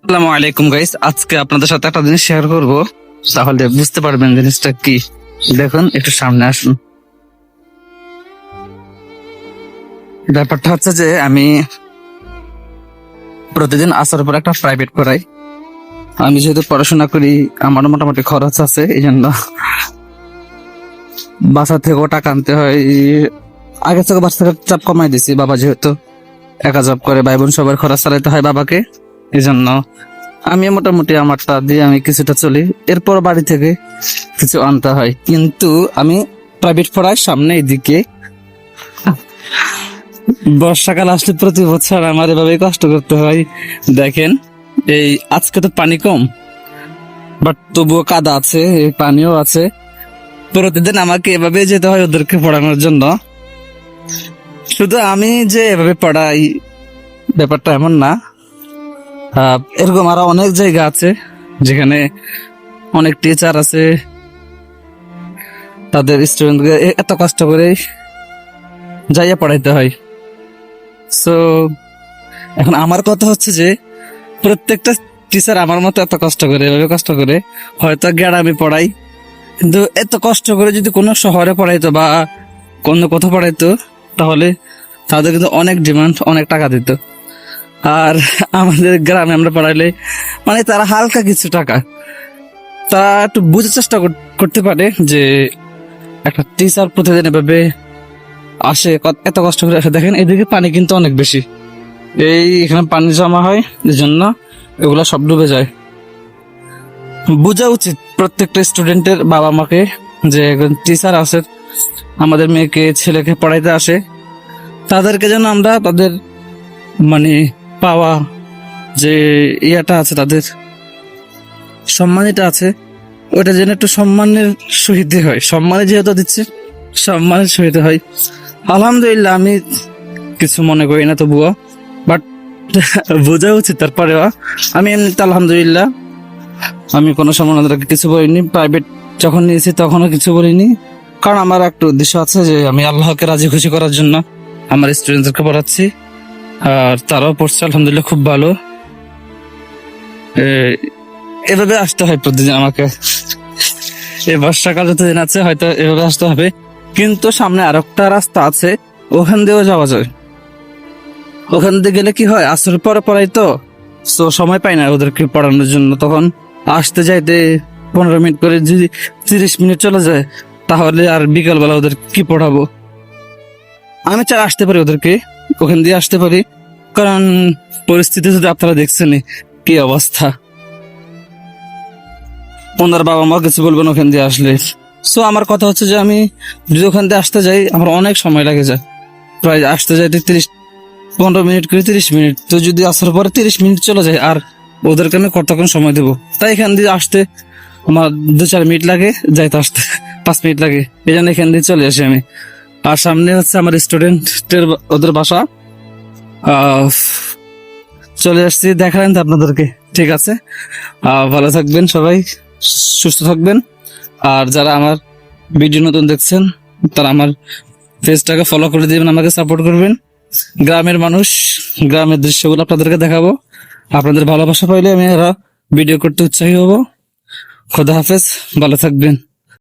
আসসালামু আলাইকুম গাইস, আজকে আপনাদের সাথে একটা জিনিস শেয়ার করব, তাহলে বুঝতে পারবেন জিনিসটা কি। দেখুন, একটু সামনে আসুন। ব্যাপারটা হচ্ছে যে আমি প্রতিদিন আসার পর একটা প্রাইভেট করাই। আমি যেহেতু পড়াশোনা করি, আমার মোটামুটি খরচ আছে, এই জন্য বাসা থেকেও টাকা আনতে হয়। আগে থেকে বাসা থেকে চাপ কমাই দিছি, বাবা যেহেতু একা জব করে, ভাই বোন সবার খরচ চালাইতে হয় বাবাকে, এই জন্য আমি মোটামুটি আমারটা দিয়ে আমি কিছুটা চলি। এরপর বাড়ি থেকে কিছু আনতে হয়, কিন্তু আমি প্রাইভেট পড়াই সামনে এদিকে। বর্ষাকাল আসলে প্রতি বছর আমার এভাবে কষ্ট করতে হয়। দেখেন, এই আজকে তো পানি কম, বাট তবুও কাদা আছে, এই পানিও আছে। প্রতিদিন আমাকে এভাবে যেতে হয় ওদেরকে পড়ানোর জন্য। শুধু আমি যে এভাবে পড়াই ব্যাপারটা এমন না, এরকম আরো অনেক জায়গা আছে যেখানে অনেক টিচার আছে, তাদের স্টুডেন্টকে এত কষ্ট করে যাইয়া পড়াইতে হয়। সো এখন আমার কথা হচ্ছে যে প্রত্যেকটা টিচার আমার মতো এত কষ্ট করে, এভাবে কষ্ট করে। হয়তো গ্রামে পড়াই, কিন্তু এত কষ্ট করে যদি কোনো শহরে পড়াইতো বা কোনো কোথাও পড়াইতো, তাহলে তাদের কিন্তু অনেক ডিমান্ড, অনেক টাকা দিত। আর আমাদের গ্রামে আমরা পড়াইলে মানে তারা হালকা কিছু টাকা, তা একটু বুঝার চেষ্টা করতে পারে যে একটা টিচার প্রতিদিন এভাবে আসে, এত কষ্ট করে আসে। দেখেন এদিকে পানি কিন্তু অনেক বেশি, এই এখানে পানি জমা হয়, এই জন্য এগুলা সব ডুবে যায়। বোঝা উচিত প্রত্যেকটা স্টুডেন্টের বাবা মাকে যে একজন টিচার আছে, আমাদের মেয়েকে ছেলেকে পড়াইতে আসে, তাদেরকে যেন আমরা তাদের মানে পাওয়া যে ইয়াটা আছে, তাদের সম্মানিটা আছে, ওইটা যেন একটু সম্মানের সহিত হয়। সম্মানে যেহেতু দিচ্ছে, সম্মানের সহিত হয়। আলহামদুলিল্লাহ, আমি কিছু মনে করি না তবুও, বাট বোঝা উচিত তারপরেও। আমি এমনিতে আলহামদুলিল্লাহ, আমি কোনো সময় ওদেরকে কিছু বলিনি। প্রাইভেট যখন নিয়েছি তখনও কিছু বলিনি, কারণ আমার একটা উদ্দেশ্য আছে যে আমি আল্লাহকে রাজি খুশি করার জন্য আমার স্টুডেন্টদেরকে পড়াচ্ছি। আর তারাও পড়ছে আলহামদুলিল্লাহ, খুব ভালো। এভাবে আসতে হয় প্রতিদিন আমাকে। এই বর্ষাকাল যতদিন আছে হয়তো এভাবে আসতে হবে, কিন্তু সামনে আর একটা রাস্তা আছে, ওখান দিয়েও যাওয়া যায়। ওখান দিয়ে গেলে কি হয়, আসর পরে পড়াই তো, তো সময় পাই না ওদেরকে পড়ানোর জন্য। তখন আসতে যাইতে 15 মিনিট করে যদি 30 মিনিট চলে যায়, তাহলে আর বিকালবেলা ওদের কি পড়াবো। আমি চাই আসতে পারি ওদেরকে, ওখান দিয়ে আসতে পারি, কারণ পরিস্থিতি যদি আপনারা দেখছেন কি অবস্থা, ওনার বাবা মা কিছু বলবেন ওখান দিয়ে আসলে। সো আমার কথা হচ্ছে যে আমি যদি ওখান দিয়ে আসতে যাই, আমার অনেক সময় লাগে যায়, প্রায় আসতে যাইতে 15 মিনিট করে 30 মিনিট। তো যদি আসার পরে 30 মিনিট চলে যায়, আর ওদেরকে আমি কতক্ষণ সময় দেবো? তাই এখান দিয়ে আসতে আমার 2-4 মিনিট লাগে, যাইতে আসতে 5 মিনিট লাগে, এই জন্য এখান দিয়ে চলে আসি আমি। আর সামনে হচ্ছে আমার স্টুডেন্টের ওদের বাসা। চলে আসছি, দেখালেন তো আপনাদেরকে। ঠিক আছে, ভালো থাকবেন সবাই, সুস্থ থাকবেন। আর যারা আমার ভিডিও নতুন দেখছেন, তারা আমার পেজটাকে ফলো করে দিবেন, আমাকে সাপোর্ট করবেন। গ্রামের মানুষ, গ্রামের দৃশ্যগুলো আপনাদেরকে দেখাবো। আপনাদের ভালোবাসা পাইলে আমি আরো ভিডিও করতে উৎসাহী হব। খোদা হাফেজ, ভালো থাকবেন।